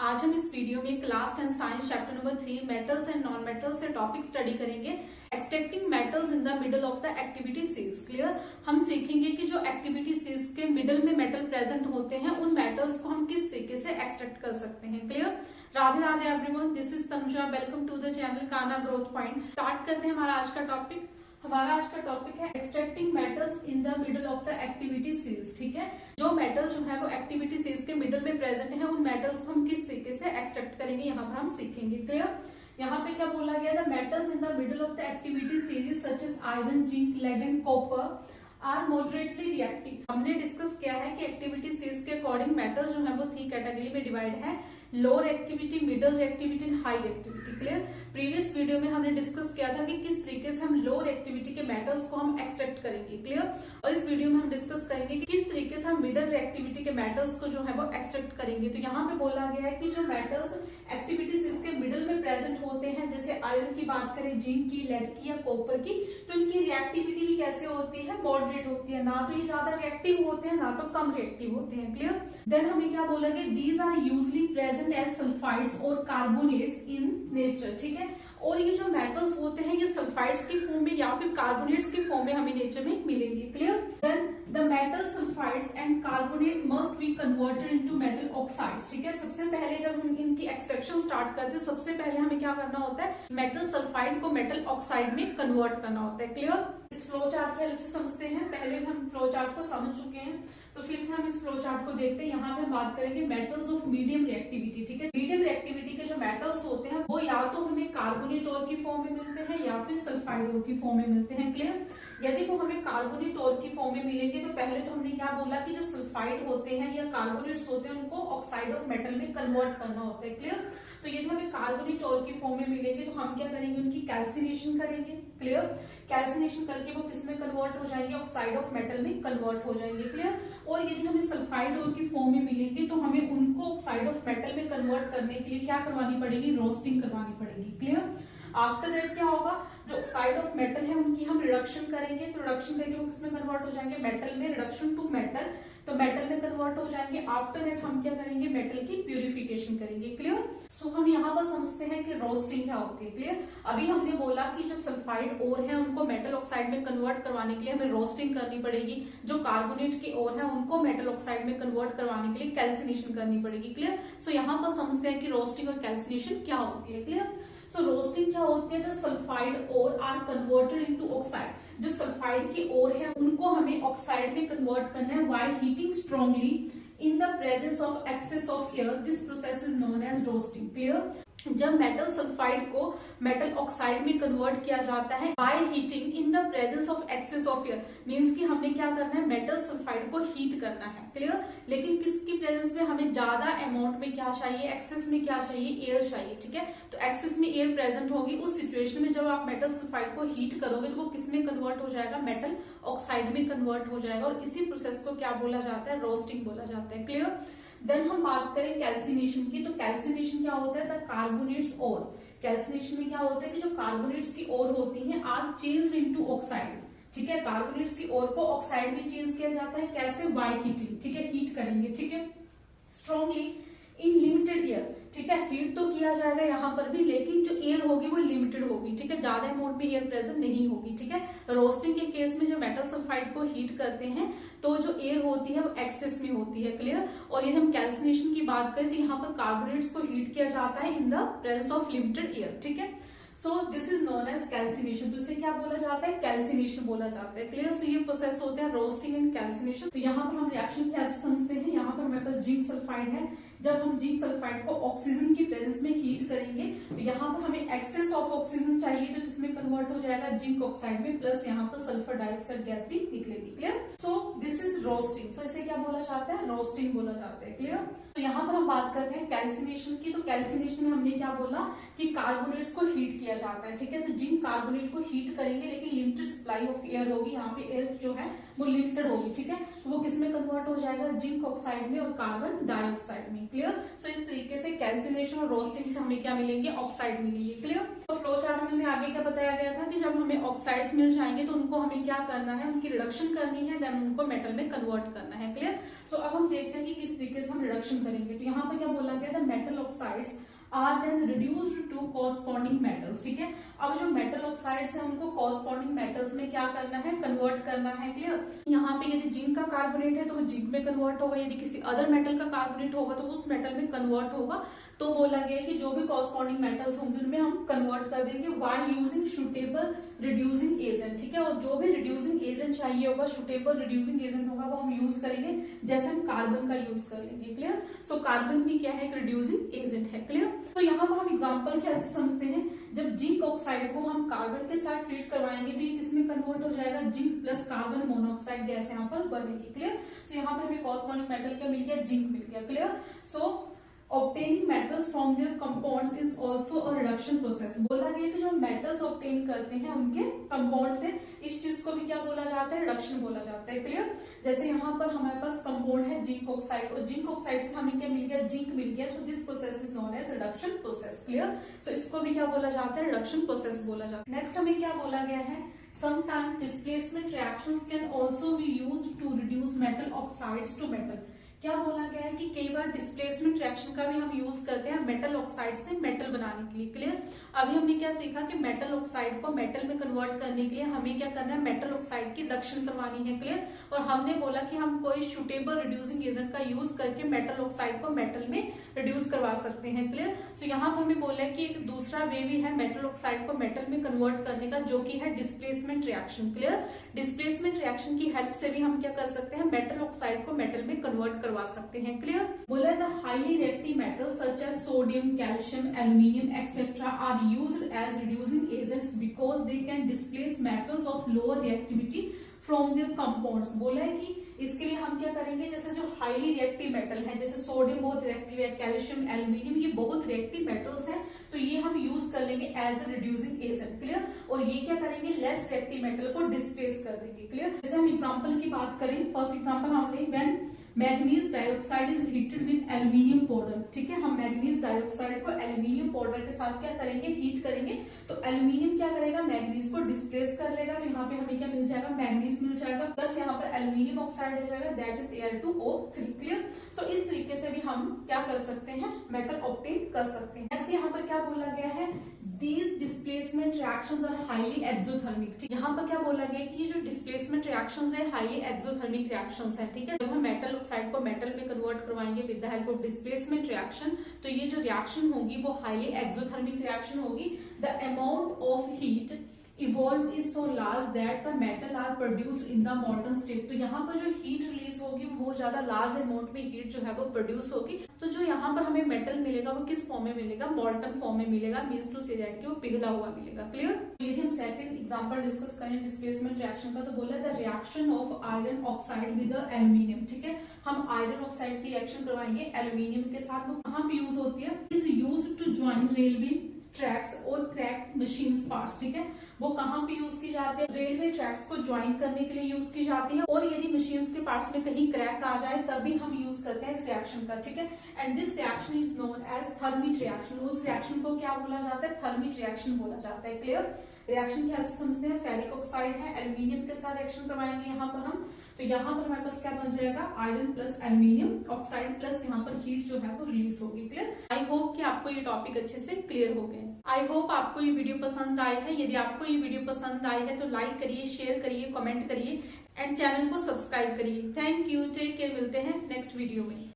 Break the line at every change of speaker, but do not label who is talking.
आज हम इस वीडियो में class 10 science chapter number 3 metals and non metals से टॉपिक स्टडी करेंगे। Extracting metals in the middle of the activity सीज। क्लियर। हम सीखेंगे कि जो एक्टिविटी सीज के मिडल में मेटल प्रेजेंट होते हैं उन मेटल्स को हम किस तरीके से एक्सट्रैक्ट कर सकते हैं। Clear. Radhe Radhe everyone, this is Tanuja, welcome to the channel काना ग्रोथ पॉइंट। स्टार्ट करते हैं हमारा आज का टॉपिक। हमारा आज का टॉपिक है extracting metals in the middle of the activity सीज। ठीक है, जो मेटल जो है वो एक्टिविटी सीज के मिडल में प्रेजेंट है उन मेटल्स को हम किस तरीके से एक्सट्रैक्ट करेंगे यहाँ पर हम सीखेंगे। क्लियर। यहाँ पे क्या बोला गया, the metals in the middle of the activity series such as iron, zinc, lead and copper are moderately reactive. हमने डिस्कस किया है कि एक्टिविटी सीरीज के अकॉर्डिंग मेटल जो है वो 3 कैटेगरी में डिवाइड है, lower activity, middle activity and high activity. Clear. Previous video में हमने डिस्कस किया था कि किस तरीके से हम लोअर एक्टिविटी के मेटल्स को हम एक्सट्रैक्ट करेंगे। क्लियर। और इस वीडियो में हम डिस्कस करेंगे कि किस तरीके से हम मिडल एक्टिविटी के मेटल्स को जो है वो एक्सट्रैक्ट करेंगे। तो यहाँ पे बोला गया है कि जो मेटल्स एक्टिविटी के मिडल में प्रेजेंट होते हैं, जैसे आयरन की बात करें, जिंक की, लेड की या कॉपर की, तो इनकी रिएक्टिविटी भी कैसे होती है, मॉडरेट होती है। ना तो ये ज्यादा रिएक्टिव होते हैं ना तो कम रिएक्टिव होते हैं। क्लियर। देन हमें क्या बोला गया, these are usually present as sulphides और कार्बोनेट्स इन नेचर। ठीक है। और ये जो मेटल्स होते हैं ये सल्फाइड्स की फॉर्म में या फिर कार्बोनेट्स की फॉर्म में हमें नेचर में मिलेंगे। Clear. Then the metal sulphides and carbonate must be converted into metal oxides. ठीक है। सबसे पहले जब हम इनकी एक्सट्रैक्शन स्टार्ट करते हैं सबसे पहले हमें क्या करना होता है, मेटल सल्फाइड को मेटल ऑक्साइड में कन्वर्ट करना होता है। क्लियर। इस फ्लो चार्ट के हेल्प से समझते हैं। पहले भी हम फ्लो चार्ट को समझ चुके हैं तो फिर से हम इस फ्लो चार्ट को देखते हैं। यहाँ पे हम बात करेंगे मेटल्स ऑफ मीडियम रिएक्टिविटी। ठीक है। मीडियम रिएक्टिविटी के जो मेटल्स होते हैं वो या तो हमें कार्बोनेट ओर की फॉर्म में मिलते हैं या फिर सल्फाइड ओर की फॉर्म में मिलते हैं। क्लियर। यदि वो हमें कार्बोनेट ओर की फॉर्म में मिलेंगे तो पहले तो हमने क्या बोला कि जो सल्फाइड होते हैं या कार्बोनेट्स होते हैं उनको ऑक्साइड ऑफ मेटल में कन्वर्ट करना होता है। क्लियर। तो यदि हमें कार्बोनेट ओर की फॉर्म में मिलेंगे तो हम क्या करेंगे, उनकी कैल्सिनेशन करेंगे। क्लियर। कैल्सिनेशन करके वो किस में कन्वर्ट हो जाएंगे, ऑक्साइड ऑफ मेटल में कन्वर्ट हो जाएंगे। क्लियर। और यदि हमें सल्फाइड ओर की फॉर्म में मिलेंगे तो हमें उनको ऑक्साइड ऑफ मेटल में कन्वर्ट करने के लिए क्या करवानी पड़ेगी, रोस्टिंग करवानी पड़ेगी। क्लियर। आफ्टर दैट क्या होगा, जो ऑक्साइड ऑफ मेटल है उनकी हम रिडक्शन करेंगे। तो रिडक्शन करके वो किसमें कन्वर्ट हो जाएंगे, मेटल में। रिडक्शन टू मेटल, तो मेटल में कन्वर्ट हो जाएंगे। आफ्टर दैट हम क्या करेंगे, मेटल की प्यूरिफिकेशन करेंगे। क्लियर। सो हम यहाँ पर समझते हैं कि रोस्टिंग क्या होती है। क्लियर। अभी हमने बोला कि जो सल्फाइड ओर है उनको मेटल ऑक्साइड में कन्वर्ट करवाने के लिए हमें रोस्टिंग करनी पड़ेगी। जो कार्बोनेट की ओर है उनको मेटल ऑक्साइड में कन्वर्ट करवाने के लिए कैल्सिनेशन करनी पड़ेगी। क्लियर। सो यहाँ पर समझते हैं कि रोस्टिंग और कैल्सिनेशन क्या होती है। क्लियर। सो रोस्टिंग क्या होती है, the sulphide ore are converted into oxide. जो सल्फाइड की ओर है उनको हमें ऑक्साइड में कन्वर्ट करना है while heating strongly in the presence of excess of air. This process is known as roasting. Clear. जब मेटल सल्फाइड को मेटल ऑक्साइड में कन्वर्ट किया जाता है by heating in the presence of excess of air, means कि हमने क्या करना है, मेटल सल्फाइड को हीट करना है। क्लियर। लेकिन किसकी प्रेजेंस में, हमें ज्यादा अमाउंट में क्या चाहिए, एक्सेस में क्या चाहिए, एयर चाहिए। ठीक है। तो एक्सेस में एयर प्रेजेंट होगी, उस सिचुएशन में जब आप मेटल सल्फाइड को हीट करोगे तो वो किसमें कन्वर्ट हो जाएगा, मेटल ऑक्साइड में कन्वर्ट हो जाएगा। और इसी प्रोसेस को क्या बोला जाता है, रोस्टिंग बोला जाता है। क्लियर। देन हम बात करें कैल्सिनेशन की, तो कैल्सिनेशन क्या होता है, द कार्बोनेट्स ओर। कैल्सिनेशन में क्या होता है कि जो कार्बोनेट्स की ओर होती हैं आर चेंज्ड इनटू ऑक्साइड। ठीक है। कार्बोनेट्स की ओर को ऑक्साइड में चेंज किया जाता है, कैसे, बाय हीटिंग। ठीक है। हीट करेंगे। ठीक है। Strongly in limited air. ठीक है। हीट तो किया जाएगा यहाँ पर भी, लेकिन जो एयर होगी वो लिमिटेड होगी। ठीक है। ज्यादा अमाउंट में एयर प्रेजेंट नहीं होगी। ठीक है। रोस्टिंग के केस में जब मेटल सल्फाइड को हीट करते हैं तो जो एयर होती है वो एक्सेस में होती है। क्लियर। और यदि हम कैल्सिनेशन की बात करें तो यहाँ पर कार्बोनेट्स को हीट किया जाता है in the presence of limited air. ठीक है। So this is known as calcination. तो इसे क्या बोला जाता है, कैल्सिनेशन बोला जाता है। क्लियर। सो ये प्रोसेस होते हैं रोस्टिंग एंड कैल्सिनेशन। तो यहाँ पर हम रिएक्शन की हेल्प से समझते हैं। यहाँ पर हमारे पास जिंक सल्फाइड है। जब हम जिंक सल्फाइड को ऑक्सीजन की प्रेजेंस में हीट करेंगे तो यहाँ पर हमें एक्सेस ऑफ ऑक्सीजन चाहिए तो किसमें कन्वर्ट हो जाएगा, जिंक ऑक्साइड में, प्लस यहाँ पर सल्फर डाइऑक्साइड गैस भी निकलेगी। Clear. So this is roasting. So इसे क्या बोला जाता है, रोस्टिंग बोला जाता है। क्लियर। तो यहाँ पर हम बात करते हैं कैल्सिनेशन की। तो कैल्सिनेशन में हमने क्या बोला कि कार्बोनेट्स को हीट किया जाता है। ठीक है। तो जिंक कार्बोनेट को हीट करेंगे लेकिन लिमिटेड सप्लाई ऑफ एयर होगी, यहाँ पे एयर जो है वो लिमिटेड होगी। ठीक है। तो वो किसमें कन्वर्ट हो जाएगा, जिंक ऑक्साइड में और कार्बन डाइऑक्साइड में। क्लियर। सो इस तरीके से कैल्सिनेशन और रोस्टिंग से हमें क्या मिलेंगे, ऑक्साइड मिलेंगे। क्लियर। तो फ्लो चार्ट में हमें आगे क्या बताया गया था कि जब हमें ऑक्साइड्स मिल जाएंगे तो उनको हमें क्या करना है, उनकी रिडक्शन करनी है, देन उनको मेटल में कन्वर्ट करना है। क्लियर। सो अब हम देखते हैं कि किस तरीके से हम रिडक्शन करेंगे। तो यहाँ पे क्या बोला गया था, metal oxides are then reduced to corresponding metals. ठीक है। अब जो मेटल ऑक्साइड्स है उनको कॉरस्पॉन्डिंग मेटल्स में क्या करना है, कन्वर्ट करना है। क्लियर। यहाँ पे यदि जिंक का कार्बोनेट है तो वो जिंक में कन्वर्ट होगा, यदि किसी अदर मेटल का कार्बोनेट होगा तो उस मेटल में कन्वर्ट होगा। तो बोला गया है कि जो भी कॉरस्पॉन्डिंग मेटल्स होंगे उनमें हम कन्वर्ट कर देंगे while using suitable reducing agent. ठीक है। और जो भी रिड्यूसिंग एजेंट चाहिए होगा, सुटेबल रिड्यूसिंग एजेंट होगा, वो हम यूज करेंगे, जैसे हम कार्बन का यूज कर लेंगे। क्लियर। सो कार्बन भी क्या है, एक रिड्यूसिंग एजेंट है। क्लियर। तो यहाँ पर हम एग्जांपल क्या अच्छे समझते हैं, जब जिंक ऑक्साइड को हम कार्बन के साथ ट्रीट करवाएंगे तो ये किसमें कन्वर्ट हो जाएगा, zinc plus carbon monoxide gas यहाँ पर बनेगी। क्लियर। सो यहाँ पर हमें कॉरस्पॉन्डिंग मेटल क्या मिल गया, जिंक मिल गया। Clear. So obtaining metals from their compounds is also a reduction process। बोला गया कि जो मेटल्स ऑब्टेन करते हैं उनके कंपाउंड से, इस चीज को भी क्या बोला जाता है, रिडक्शन बोला जाता है। क्लियर। जैसे यहाँ पर हमारे पास कंपाउंड है जिंक ऑक्साइड, और जिंक ऑक्साइड से हमें क्या मिल गया, जिंक मिल गया। So this process is known as reduction process. Clear. So इसको भी क्या बोला जाता है, रिडक्शन प्रोसेस बोला जाता है। नेक्स्ट हमें क्या बोला गया है, sometimes displacement reactions can also be used to reduce metal oxides to metal। क्या बोला गया है कि कई बार डिस्प्लेसमेंट रिएक्शन का भी हम यूज करते हैं मेटल ऑक्साइड से मेटल बनाने के लिए। क्लियर। अभी हमने क्या सीखा कि मेटल ऑक्साइड को मेटल में कन्वर्ट करने के लिए हमें क्या करना है, मेटल ऑक्साइड की रिडक्शन करवानी है। क्लियर। और हमने बोला कि हम कोई सुटेबल रिड्यूसिंग एजेंट का यूज करके मेटल ऑक्साइड को मेटल में रिड्यूस करवा सकते हैं। क्लियर। तो यहाँ पर हमें बोला है कि एक दूसरा वे भी है मेटल ऑक्साइड को मेटल में कन्वर्ट करने का, जो कि है displacement reaction. Clear. Displacement reaction की हेल्प से भी हम क्या कर सकते हैं, मेटल ऑक्साइड को मेटल में कन्वर्ट करवा सकते हैं। क्लियर। बोला the highly reactive metals such as sodium, calcium, aluminium etcetera are used as reducing agents because they can displace metals of lower reactivity from their compounds. बोला है कि इसके लिए हम क्या करेंगे, जैसे जो हाईली रिएक्टिव मेटल है, जैसे सोडियम बहुत रिएक्टिव है, कैल्शियम, एल्यूमिनियम ये बहुत रिएक्टिव मेटल्स हैं, तो ये हम यूज कर लेंगे as a reducing agent. Clear. और ये क्या करेंगे, लेस रिएक्टिव मेटल को डिस्प्लेस कर देंगे। क्लियर। जैसे हम एग्जांपल की बात करें, फर्स्ट एग्जांपल हमने when manganese dioxide is heated with aluminium powder. ठीक है। हम मैग्नीज डाइऑक्साइड को एल्यूमिनियम पाउडर के साथ क्या करेंगे, हीट करेंगे, तो एल्यूमिनियम क्या करेगा, मैग्नीज को डिस्प्लेस कर लेगा। तो यहाँ पे हमें क्या मिल जाएगा, मैग्नीज मिल जाएगा, प्लस यहाँ पर एल्यूमिनियम ऑक्साइड हो जाएगा, दैट इज Al2O3। क्लियर। सो इस तरीके से भी हम क्या कर सकते हैं, मेटल ऑब्टेन कर सकते हैं। नेक्स्ट यहाँ पर क्या बोला गया है, These displacement reactions are highly exothermic। यहाँ पर क्या बोला गया कि ये जो डिस्प्लेसमेंट रिएक्शंस है हाईली एक्सोथर्मिक रिएक्शंस है। ठीक है। जब हम मेटल ऑक्साइड को मेटल में कन्वर्ट करवाएंगे with the help of displacement reaction, तो ये जो रिएक्शन होगी वो हाईली एक्सोथर्मिक रिएक्शन होगी। The amount of heat evolve is so large that the metal are produced in the molten state. तो यहाँ पर जो हीट रिलीज होगी वो बहुत ज्यादा लार्ज अमाउंट में हीट जो है वो प्रोड्यूस होगी। तो जो यहाँ पर हमें मेटल मिलेगा वो किस फॉर्म में मिलेगा, मॉल्टन फॉर्म में मिलेगा, मीन्स टू से दैट कि वो पिघला हुआ मिलेगा। क्लियर। यदि हम सेकंड एग्जांपल डिस्कस करें डिस्प्लेसमेंट रिएक्शन का, तो बोला the reaction of iron oxide with aluminium. ठीक है। हम आयरन ऑक्साइड की रिएक्शन करवाएंगे एल्यूमिनियम के साथ। वो कहाँ पे यूज होती है, is used to join railway tracks और क्रैक मशीन पार्ट्स। ठीक है। वो कहाँ पे यूज की जाती है, रेलवे ट्रैक्स को ज्वाइन करने के लिए यूज की जाती है, और यदि मशीन्स के पार्ट्स में कहीं क्रैक आ जाए तब भी हम यूज करते हैं इस रिएक्शन का। ठीक है। And this reaction is known as thermite reaction. उस रिएक्शन को क्या बोला जाता है, थर्मिट रिएक्शन बोला जाता है। क्लियर। रिएक्शन की हेल्प से समझते हैं, फेरिक ऑक्साइड है, एल्यूमिनियम के साथ रिएक्शन करवाएंगे यहाँ पर हम, तो यहाँ पर हमारे पास क्या बन जाएगा, iron plus aluminium oxide plus यहाँ पर हीट जो है वो रिलीज होगी। क्लियर। आई होप कि आपको ये टॉपिक अच्छे से क्लियर हो गए। आई होप आपको ये वीडियो पसंद आई है। यदि आपको ये वीडियो पसंद आई है तो लाइक करिए, शेयर करिए, कमेंट करिए एंड चैनल को सब्सक्राइब करिए। Thank you. Take care. मिलते हैं नेक्स्ट वीडियो में।